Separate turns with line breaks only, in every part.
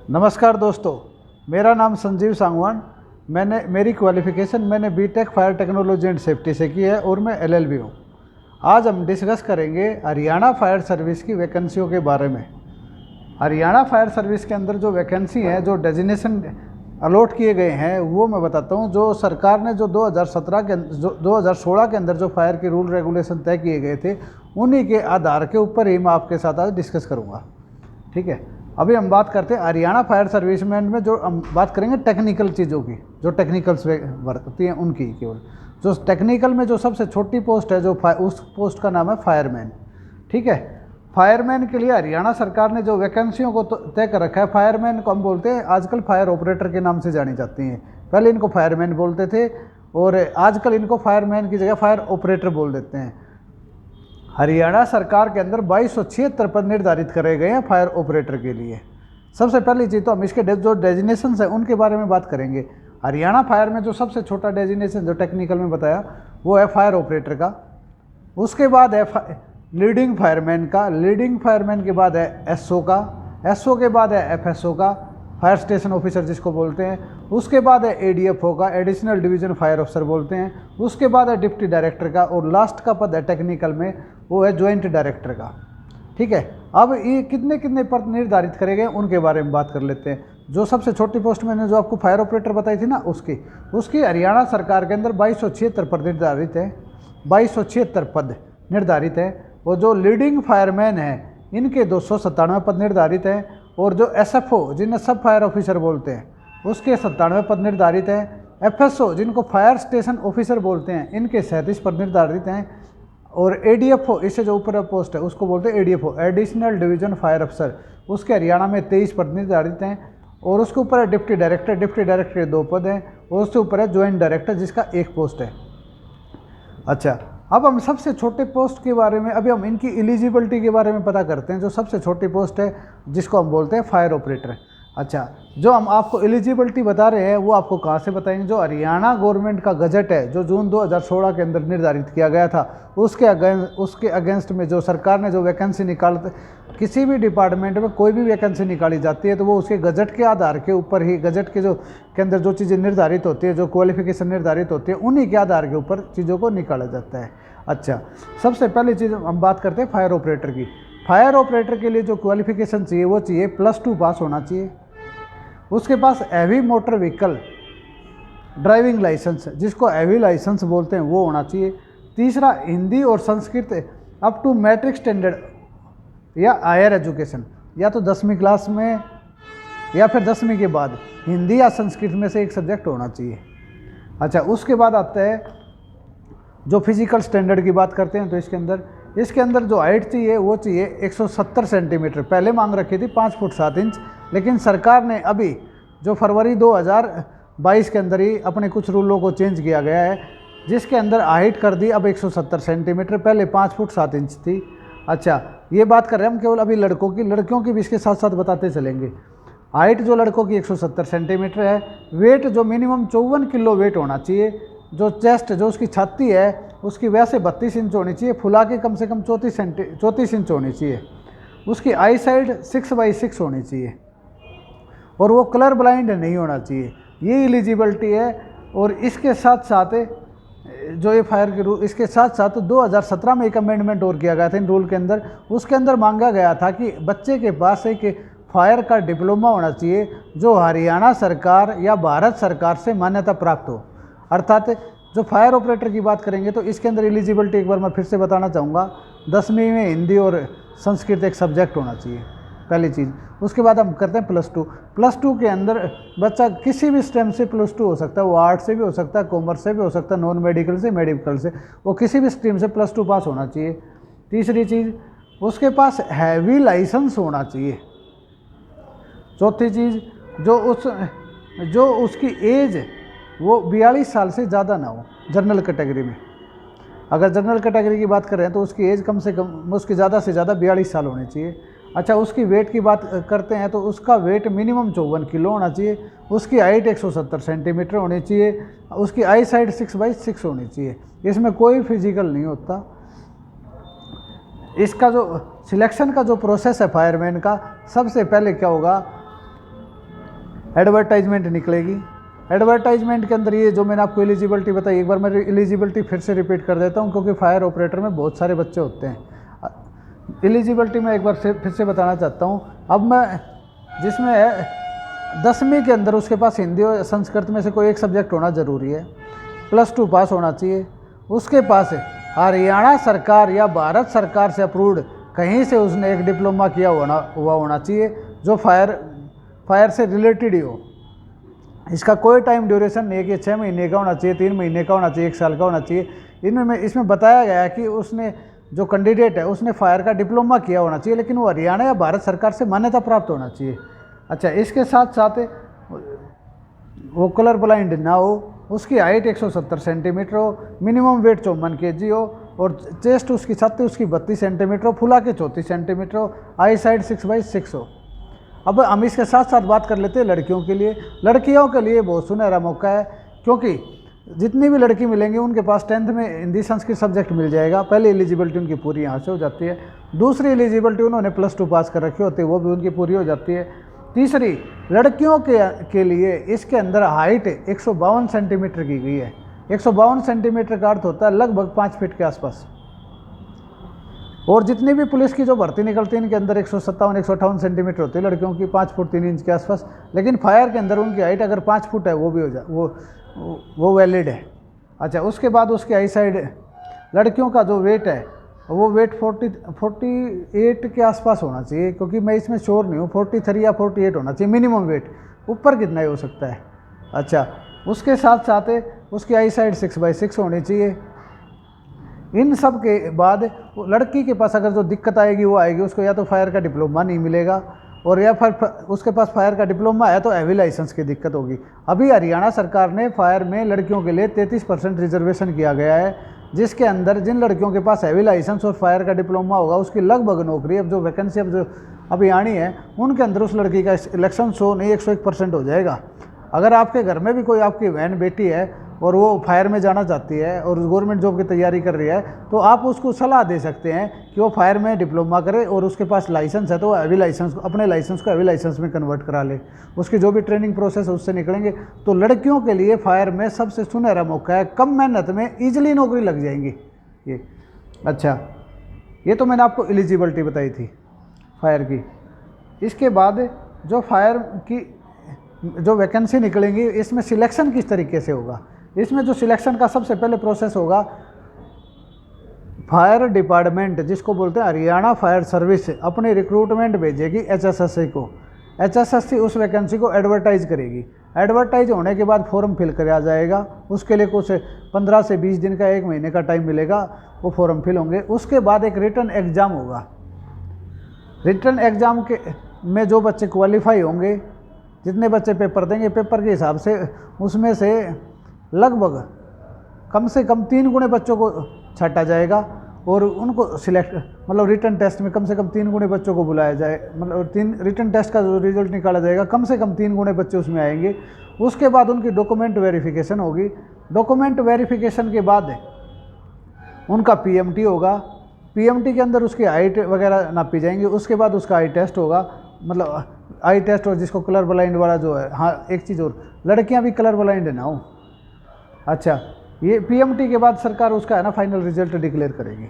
नमस्कार दोस्तों, मेरा नाम संजीव सांगवान। मेरी क्वालिफ़िकेशन मैंने BTech fire technology and safety से की है और मैं एलएलबी हूँ। आज हम डिस्कस करेंगे हरियाणा फायर सर्विस की वैकेंसियों के बारे में। हरियाणा फायर सर्विस के अंदर जो वैकेंसी है, जो डेजिग्नेशन अलॉट किए गए हैं, वो मैं बताता हूँ। जो सरकार ने जो 2016 के अंदर जो फायर के रूल रेगुलेशन तय किए गए थे, उन्हीं के आधार के ऊपर ही मैं आपके साथ आज डिस्कस करूँगा। ठीक है, अभी हम बात करते हैं हरियाणा फायर सर्विसमैन में। जो हम बात करेंगे टेक्निकल चीज़ों की, जो टेक्निकल्स वर्क होती हैं उनकी केवल। जो टेक्निकल में जो सबसे छोटी पोस्ट है, उस पोस्ट का नाम है फायरमैन। ठीक है, फायरमैन के लिए हरियाणा सरकार ने जो वैकेंसियों को तय कर रखा है। फायरमैन को हम बोलते हैं, आजकल फायर ऑपरेटर के नाम से जानी जाती हैं। पहले इनको फायरमैन बोलते थे और आजकल इनको फायरमैन की जगह फायर ऑपरेटर बोल देते हैं। हरियाणा सरकार के अंदर 2276 पद निर्धारित करे गए हैं फायर ऑपरेटर के लिए। सबसे पहली चीज़ तो हम इसके जो डेजिग्नेशन है उनके बारे में बात करेंगे। हरियाणा फायर में जो सबसे छोटा डेजिग्नेशन जो टेक्निकल में बताया, वो है फायर ऑपरेटर का। उसके बाद है लीडिंग फायरमैन का। लीडिंग फायरमैन के बाद है एसओ का। एसओ के बाद है एफएसओ का, फायर स्टेशन ऑफिसर जिसको बोलते हैं। उसके बाद है एडीएफओ का, एडिशनल डिवीजन फायर ऑफिसर बोलते हैं। उसके बाद है डिप्टी डायरेक्टर का, और लास्ट का पद है टेक्निकल में, वो है ज्वाइंट डायरेक्टर का। ठीक है, अब ये कितने कितने पद निर्धारित करे गए उनके बारे में बात कर लेते हैं। जो सबसे छोटी पोस्ट मैंने जो आपको फायर ऑपरेटर बताई थी ना, उसकी हरियाणा सरकार के अंदर 2276 पद निर्धारित है। 2276 पद निर्धारित है। और जो लीडिंग फायरमैन है, इनके 297 पद निर्धारित हैं। और जो एसएफओ, जिन्हें सब फायर ऑफिसर बोलते हैं, उसके 97 पद निर्धारित हैं। एफएसओ, जिनको फायर स्टेशन ऑफिसर बोलते हैं, इनके 37 पद निर्धारित हैं। और एडीएफओ, इससे जो ऊपर पोस्ट है उसको बोलते हैं एडीएफओ, एडिशनल डिवीजन फायर अफसर, उसके हरियाणा में 23 पद निर्धारित हैं। और उसके ऊपर है डिप्टी डायरेक्टर। डिप्टी डायरेक्टर के 2 पद हैं। और उसके ऊपर है ज्वाइंट डायरेक्टर, जिसका 1 पोस्ट है। अच्छा, अब हम सबसे छोटे पोस्ट के बारे में, अभी हम इनकी एलिजिबिलिटी के बारे में पता करते हैं। जो सबसे छोटी पोस्ट है, जिसको हम बोलते हैं फायर ऑपरेटर। अच्छा, जो हम आपको एलिजिबिलिटी बता रहे हैं, वो आपको कहाँ से बताएंगे? जो हरियाणा गवर्नमेंट का गजट है, जो जून 2016 के अंदर निर्धारित किया गया था, उसके अगेंस्ट में जो सरकार ने जो वैकेंसी निकालते, किसी भी डिपार्टमेंट में कोई भी वैकेंसी निकाली जाती है, तो वो उसके गजट के आधार के ऊपर ही, गजट के अंदर जो चीज़ें निर्धारित होती है, जो क्वालिफिकेशन निर्धारित होती है, उन्हीं के आधार के ऊपर चीज़ों को निकाला जाता है। अच्छा, सबसे पहली चीज़ हम बात करते हैं फायर ऑपरेटर की। फायर ऑपरेटर के लिए जो क्वालिफिकेशन चाहिए, वो चाहिए +2 पास होना चाहिए। उसके पास heavy motor vehicle driving licence, जिसको हैवी लाइसेंस बोलते हैं, वो होना चाहिए। तीसरा, हिंदी और Sanskrit up to matric standard or higher education, या तो 10वीं क्लास में या फिर 10वीं के बाद हिंदी या संस्कृत में से एक सब्जेक्ट होना चाहिए। अच्छा, उसके बाद आता है जो फिजिकल स्टैंडर्ड की बात करते हैं, तो इसके अंदर जो हाइट चाहिए, वो चाहिए 170 सेंटीमीटर। पहले मांग रखी थी 5 फुट 7 इंच, लेकिन सरकार ने अभी जो फरवरी 2022 के अंदर ही अपने कुछ रूलों को चेंज किया गया है, जिसके अंदर हाइट कर दी अब 170 सेंटीमीटर, पहले 5 फुट 7 इंच थी। अच्छा, ये बात कर रहे हैं हम केवल अभी लड़कों की। लड़कियों की भी इसके साथ साथ बताते चलेंगे। हाइट जो लड़कों की 170 सेंटीमीटर है। वेट जो मिनिमम 54 किलो वेट होना चाहिए। जो चेस्ट, जो उसकी छाती है, उसकी वैसे 32 इंच होनी चाहिए, फुला के कम से कम 34 इंच होनी चाहिए। उसकी आई साइड 6x6 होनी चाहिए, और वो कलर ब्लाइंड नहीं होना चाहिए। ये एलिजिबिलिटी है। और इसके साथ साथ जो ये फायर के रूल, इसके साथ साथ 2017 में एक अमेंडमेंट और किया गया था इन रूल के अंदर। उसके अंदर मांगा गया था कि बच्चे के पास एक फायर का डिप्लोमा होना चाहिए, जो हरियाणा सरकार या भारत सरकार से मान्यता प्राप्त हो। अर्थात जो फायर ऑपरेटर की बात करेंगे, तो इसके अंदर एलिजिबिलिटी एक बार मैं फिर से बताना चाहूँगा, 10वीं में हिंदी और संस्कृत एक सब्जेक्ट होना चाहिए, पहली चीज़। उसके बाद हम करते हैं +2। +2 के अंदर बच्चा किसी भी स्ट्रीम से +2 हो सकता है। वो आर्ट से भी हो सकता है, कॉमर्स से भी हो सकता है, नॉन मेडिकल से, मेडिकल से, वो किसी भी स्ट्रीम से +2 पास होना चाहिए। तीसरी चीज़, उसके पास हैवी लाइसेंस होना चाहिए। चौथी चीज़, जो उसकी एज वो 42 साल से ज़्यादा ना हो जनरल कैटेगरी में। अगर जनरल कैटेगरी की बात करें तो उसकी एज कम से कम, उसकी ज़्यादा से ज़्यादा 42 साल होनी चाहिए। अच्छा, उसकी वेट की बात करते हैं तो उसका वेट मिनिमम 54 किलो होना चाहिए। उसकी हाइट 170 सेंटीमीटर होनी चाहिए। उसकी आई साइड 6x6 होनी चाहिए। इसमें कोई फिजिकल नहीं होता। इसका जो सिलेक्शन का जो प्रोसेस है फायरमैन का, सबसे पहले क्या होगा, एडवर्टाइजमेंट निकलेगी। एडवर्टाइजमेंट के अंदर ये जो मैंने आपको एलिजिबिलिटी बताई, एक बार मैं एलिजिबिलिटी फिर से रिपीट कर देता हूँ, क्योंकि फायर ऑपरेटर में बहुत सारे बच्चे होते हैं। एलिजिबिलिटी मैं एक बार फिर से बताना चाहता हूँ। अब मैं जिसमें 10वीं के अंदर उसके पास हिंदी और संस्कृत में से कोई एक सब्जेक्ट होना ज़रूरी है, +2 पास होना चाहिए, उसके पास हरियाणा सरकार या भारत सरकार से अप्रूव्ड कहीं से उसने एक डिप्लोमा किया हुआ होना चाहिए जो फायर से रिलेटेड ही हो। इसका कोई टाइम ड्यूरेशन नहीं है कि 6 महीने का होना चाहिए, 3 महीने का होना चाहिए, 1 साल का होना चाहिए। इसमें बताया गया है कि उसने जो कैंडिडेट है उसने फायर का डिप्लोमा किया होना चाहिए, लेकिन वो हरियाणा या भारत सरकार से मान्यता प्राप्त होना चाहिए। अच्छा, इसके साथ साथ वो कलर ब्लाइंड ना हो, उसकी हाइट 170 सेंटीमीटर हो, मिनिमम वेट 54 kg हो, और चेस्ट उसकी छाती उसकी 32 सेंटीमीटर हो, फुला के 34 सेंटीमीटर हो, आई साइड 6/6 हो। अब हम इसके साथ साथ बात कर लेते हैं लड़कियों के लिए। लड़कियों के लिए बहुत सुनहरा मौका है, क्योंकि जितनी भी लड़की मिलेंगी उनके पास 10th में हिंदी संस्कृत सब्जेक्ट मिल जाएगा। पहली एलिजिबिलिटी उनकी पूरी यहाँ से हो जाती है। दूसरी एलिजिबिलिटी उन्होंने +2 पास कर रखी होती है, वो भी उनकी पूरी हो जाती है। तीसरी, लड़कियों के लिए इसके अंदर हाइट 152 सेंटीमीटर की गई है। 152 सेंटीमीटर का अर्थ होता है लगभग 5 फीट के आसपास। और जितनी भी पुलिस की जो भर्ती निकलती है इनके अंदर 157-158 सेंटीमीटर होती है लड़कियों की, 5 फुट 3 इंच के आसपास। लेकिन फायर के अंदर उनकी हाइट अगर 5 फुट है वो भी वो वैलिड है। अच्छा, उसके बाद उसकी आई साइड लड़कियों का जो वेट है वो वेट 48 के आसपास होना चाहिए, क्योंकि मैं इसमें श्योर नहीं हूँ, 43 या 48 होना चाहिए मिनिमम वेट, ऊपर कितना ही हो सकता है। अच्छा, उसके साथ साथ उसकी आई साइड 6/6 होनी चाहिए। इन सब के बाद लड़की के पास अगर जो दिक्कत आएगी वो आएगी, उसको या तो फायर का डिप्लोमा नहीं मिलेगा, और या फिर उसके पास फायर का डिप्लोमा है तो हैवी लाइसेंस की दिक्कत होगी। अभी हरियाणा सरकार ने फायर में लड़कियों के लिए 33% रिजर्वेशन किया गया है, जिसके अंदर जिन लड़कियों के पास हैवी लाइसेंस और फायर का डिप्लोमा होगा उसकी लगभग नौकरी, अब जो वैकेंसी अब जो अभी आनी है उनके अंदर उस लड़की का इलेक्शन 100 नहीं 101% हो जाएगा। अगर आपके घर में भी कोई आपकी बहन बेटी है और वो फायर में जाना चाहती है और गवर्नमेंट जॉब की तैयारी कर रही है, तो आप उसको सलाह दे सकते हैं कि वो फायर में डिप्लोमा करे, और उसके पास लाइसेंस है तो हैवी लाइसेंस, अपने लाइसेंस को हैवी लाइसेंस में कन्वर्ट करा ले। उसकी जो भी ट्रेनिंग प्रोसेस है उससे निकलेंगे। तो लड़कियों के लिए फायर में सबसे सुनहरा मौका है, कम मेहनत में ईजिली नौकरी लग जाएंगी ये। अच्छा, ये तो मैंने आपको एलिजिबिलिटी बताई थी फायर की। इसके बाद जो फायर की जो वैकेंसी निकलेंगी इसमें सिलेक्शन किस तरीके से होगा। इसमें जो सिलेक्शन का सबसे पहले प्रोसेस होगा, फायर डिपार्टमेंट जिसको बोलते हैं हरियाणा फायर सर्विस अपनी रिक्रूटमेंट भेजेगी HSSC को। HSSC उस वैकेंसी को एडवर्टाइज करेगी। एडवर्टाइज होने के बाद फॉर्म फिल कराया जाएगा, उसके लिए कुछ 15 से 20 दिन का 1 महीने का टाइम मिलेगा, वो फॉर्म फिल होंगे। उसके बाद एक रिटन एग्ज़ाम होगा। रिटन एग्ज़ाम के में जो बच्चे क्वालिफाई होंगे, जितने बच्चे पेपर देंगे, पेपर के हिसाब से उसमें से लगभग कम से कम 3 गुणे बच्चों को छांटा जाएगा, और उनको सिलेक्ट मतलब रिटन टेस्ट में कम से कम 3 गुणे बच्चों को बुलाया जाए, मतलब 3 रिटन टेस्ट का जो रिजल्ट निकाला जाएगा कम से कम 3 गुणे बच्चे उसमें आएंगे। उसके बाद उनकी डॉक्यूमेंट वेरिफिकेशन होगी। डॉक्यूमेंट वेरिफिकेशन के बाद उनका PMT होगा। PMT के अंदर उसकी हाइट वगैरह नापी जाएंगी। उसके बाद उसका आई टेस्ट होगा, मतलब आई टेस्ट, और जिसको कलर ब्लाइंड वाला जो है, हाँ एक चीज़ और, लड़कियां भी कलर ब्लाइंड है ना हो। अच्छा, ये PMT के बाद सरकार उसका है ना फाइनल रिजल्ट डिक्लेयर करेगी,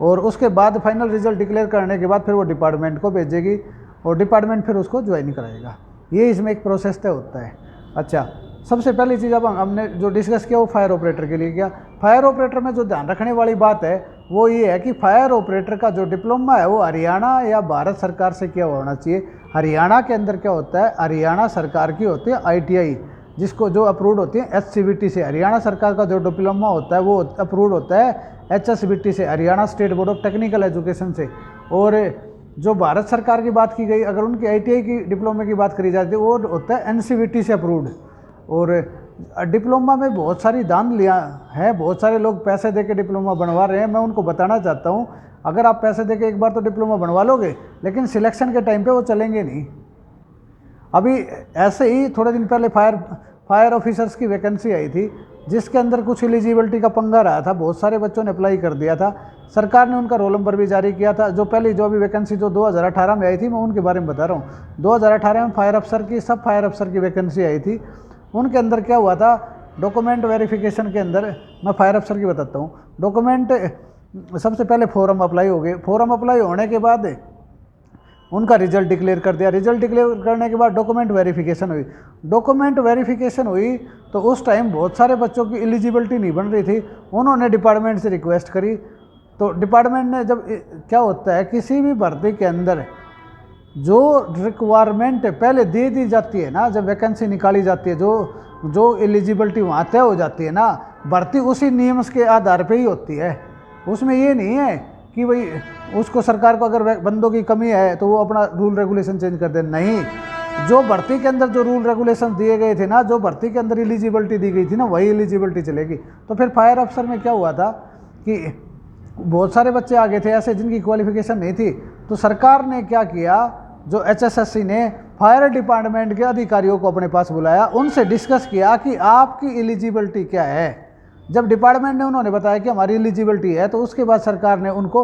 और उसके बाद फाइनल रिजल्ट डिक्लेयर करने के बाद फिर वो डिपार्टमेंट को भेजेगी, और डिपार्टमेंट फिर उसको ज्वाइन कराएगा। ये इसमें एक प्रोसेस तय होता है। अच्छा, सबसे पहली चीज़ अब हमने जो डिस्कस किया वो फायर ऑपरेटर के लिए किया। फायर ऑपरेटर में जो ध्यान रखने वाली बात है वो ये है कि फायर ऑपरेटर का जो डिप्लोमा है वो हरियाणा या भारत सरकार से किया होना चाहिए। हरियाणा के अंदर क्या होता है, हरियाणा सरकार की होती है ITI, जिसको जो अप्रूव्ड होती है HCBT से। हरियाणा सरकार का जो डिप्लोमा होता है वो अप्रूव्ड होता है HSBT से, Haryana state board of technical education से। और जो भारत सरकार की बात की गई, अगर उनकी ITI की डिप्लोमा की बात करी जाती है, वो होता है NCVT से अप्रूव्ड। और डिप्लोमा में बहुत सारी दान लिया है, बहुत सारे लोग पैसे दे के डिप्लोमा बनवा रहे हैं। मैं उनको बताना चाहता हूँ, अगर आप पैसे दे के एक बार तो डिप्लोमा बनवा लोगे, लेकिन सिलेक्शन के टाइम पे वो चलेंगे नहीं। अभी ऐसे ही थोड़े दिन पहले फायर ऑफिसर्स की वैकेंसी आई थी, जिसके अंदर कुछ एलिजिबिलिटी का पंगा रहा था। बहुत सारे बच्चों ने अप्लाई कर दिया था, सरकार ने उनका रोल नंबर भी जारी किया था। जो अभी वैकेंसी जो 2018 में आई थी, मैं उनके बारे में बता रहा हूँ। 2018 में फायर अफसर की, सब फायर अफसर की वैकेंसी आई थी। उनके अंदर क्या हुआ था, डॉक्यूमेंट वेरिफिकेशन के अंदर, मैं फायर अफसर की बताता हूँ। डॉक्यूमेंट सबसे पहले फॉर्म अप्लाई हो गए। फॉर्म अप्लाई होने के बाद उनका रिजल्ट डिक्लेयर कर दिया। रिजल्ट डिक्लेयर करने के बाद डॉक्यूमेंट वेरिफिकेशन हुई। डॉक्यूमेंट वेरिफिकेशन हुई तो उस टाइम बहुत सारे बच्चों की एलिजिबिलिटी नहीं बन रही थी। उन्होंने डिपार्टमेंट से रिक्वेस्ट करी, तो डिपार्टमेंट ने, जब क्या होता है किसी भी भर्ती के अंदर जो रिक्वायरमेंट पहले दे दी जाती है ना, जब वैकेंसी निकाली जाती है, जो एलिजिबिलिटी वहाँ तय हो जाती है ना, भर्ती उसी नियम के आधार पे ही होती है। उसमें ये नहीं है कि भाई उसको सरकार को अगर बंदों की कमी है तो वो अपना रूल रेगुलेशन चेंज कर दे। नहीं, जो भर्ती के अंदर जो रूल रेगुलेशन दिए गए थे ना, जो भर्ती के अंदर एलिजिबिलिटी दी गई थी ना, वही एलिजिबिलिटी चलेगी। तो फिर फायर अफसर में क्या हुआ था कि बहुत सारे बच्चे आ गए थे ऐसे जिनकी क्वालिफिकेशन नहीं थी। तो सरकार ने क्या किया, जो HSSC ने फायर डिपार्टमेंट के अधिकारियों को अपने पास बुलाया, उनसे डिस्कस किया कि आपकी एलिजिबिलिटी क्या है। जब डिपार्टमेंट ने उन्होंने बताया कि हमारी एलिजिबिलिटी है, तो उसके बाद सरकार ने उनको,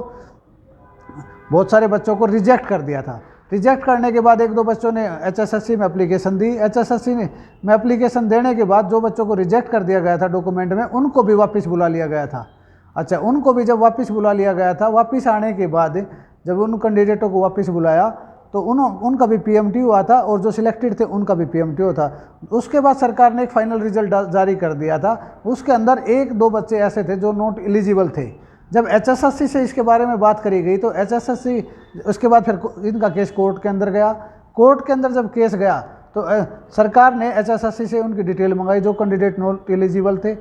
बहुत सारे बच्चों को रिजेक्ट कर दिया था। रिजेक्ट करने के बाद 1-2 बच्चों ने HSSC में एप्लीकेशन दी। HSSC में एप्लीकेशन देने के बाद जो बच्चों को रिजेक्ट कर दिया गया था डॉक्यूमेंट में, उनको भी वापस बुला लिया गया था। अच्छा, उनको भी जब वापस बुला लिया गया था, वापस आने के बाद जब उन कैंडिडेटों को वापस बुलाया तो उनका भी PMT हुआ था, और जो सिलेक्टेड थे उनका भी PMT हुआ था। उसके बाद सरकार ने एक फाइनल रिजल्ट जारी कर दिया था। उसके अंदर 1-2 बच्चे ऐसे थे जो नॉट एलिजिबल थे। जब HSSC से इसके बारे में बात करी गई तो HSSC, उसके बाद फिर इनका केस कोर्ट के अंदर गया। कोर्ट के अंदर जब केस गया तो सरकार ने HSSC से उनकी डिटेल मंगाई, जो कैंडिडेट नॉट एलिजिबल थे।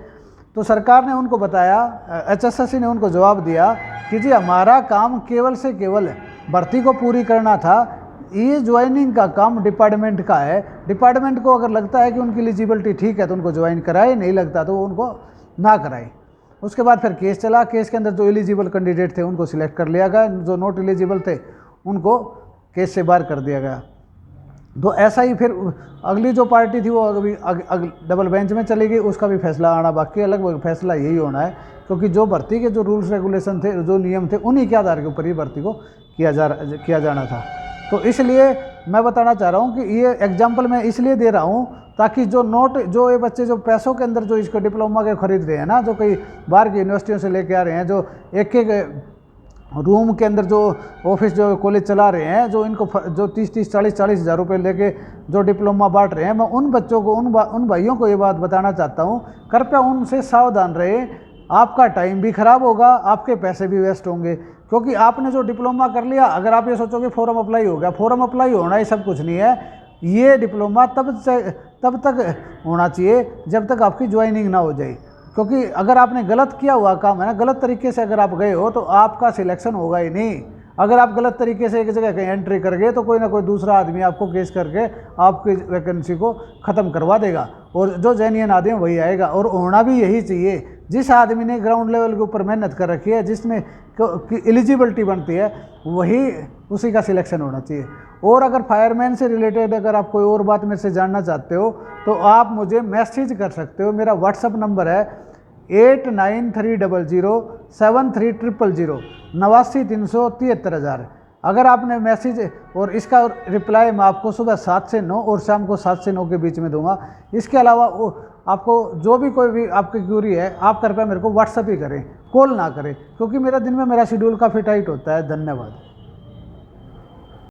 तो सरकार ने उनको बताया, HSSC ने उनको जवाब दिया कि जी हमारा काम केवल से केवल भर्ती को पूरी करना था, ये ज्वाइनिंग का काम डिपार्टमेंट का है। डिपार्टमेंट को अगर लगता है कि उनकी एलिजिबिलिटी ठीक है तो उनको ज्वाइन कराए, नहीं लगता तो उनको ना कराए। उसके बाद फिर केस चला। केस के अंदर जो एलिजिबल कैंडिडेट थे उनको सिलेक्ट कर लिया गया, जो नॉट एलिजिबल थे उनको केस से बाहर कर दिया गया। तो ऐसा ही फिर अगली जो पार्टी थी वो अभी डबल बेंच में चली गई, उसका भी फैसला आना बाकी है। लगभग फैसला यही होना है, क्योंकि जो भर्ती के जो रूल्स रेगुलेशन थे, जो नियम थे, उन्हीं के आधार के ऊपर ही भर्ती को किया जाना था। तो इसलिए मैं बताना चाह रहा हूँ कि ये एग्जाम्पल मैं इसलिए दे रहा हूँ ताकि जो ये बच्चे जो पैसों के अंदर जो इसको डिप्लोमा के खरीद रहे हैं ना, जो कई बाहर की यूनिवर्सिटियों से लेके आ रहे हैं, जो एक रूम के अंदर जो ऑफिस जो कॉलेज चला रहे हैं, जो इनको जो 30-30, 40-40 हज़ार रुपये लेके जो डिप्लोमा बांट रहे हैं, मैं उन बच्चों को, उन भाइयों को ये बात बताना चाहता हूँ, कृपया उनसे सावधान रहे। आपका टाइम भी खराब होगा, आपके पैसे भी वेस्ट होंगे। क्योंकि आपने जो डिप्लोमा कर लिया, अगर आप ये सोचोगे फॉर्म अप्लाई हो गया, फॉर्म अप्लाई होना ही सब कुछ नहीं है। ये डिप्लोमा तब तक होना चाहिए जब तक आपकी ज्वाइनिंग ना हो जाए। क्योंकि अगर आपने गलत किया हुआ काम है ना, गलत तरीके से अगर आप गए हो तो आपका सिलेक्शन होगा ही नहीं। अगर आप गलत तरीके से एक जगह कहीं एंट्री कर गए तो कोई ना कोई दूसरा आदमी आपको केस करके आपकी वैकेंसी को ख़त्म करवा देगा, और जो जेन्युइन आदमी वही आएगा। और होना भी यही चाहिए। जिस आदमी ने ग्राउंड लेवल के ऊपर मेहनत कर रखी है, जिसमें एलिजिबिलिटी बनती है, वही उसी का सिलेक्शन होना चाहिए। और अगर फायरमैन से रिलेटेड अगर आप कोई और बात मेरे से जानना चाहते हो तो आप मुझे मैसेज कर सकते हो। मेरा व्हाट्सअप नंबर है 8930073000 89-373-हज़ार। अगर आपने मैसेज, और इसका रिप्लाई मैं आपको सुबह 7 से 9 और शाम को 7 से 9 के बीच में दूंगा। इसके अलावा आपको जो भी कोई भी आपकी क्यूरी है, आप कृपया मेरे को व्हाट्सअप ही करें, कॉल ना करें, क्योंकि मेरा दिन में मेरा शेड्यूल काफ़ी टाइट होता है। धन्यवाद।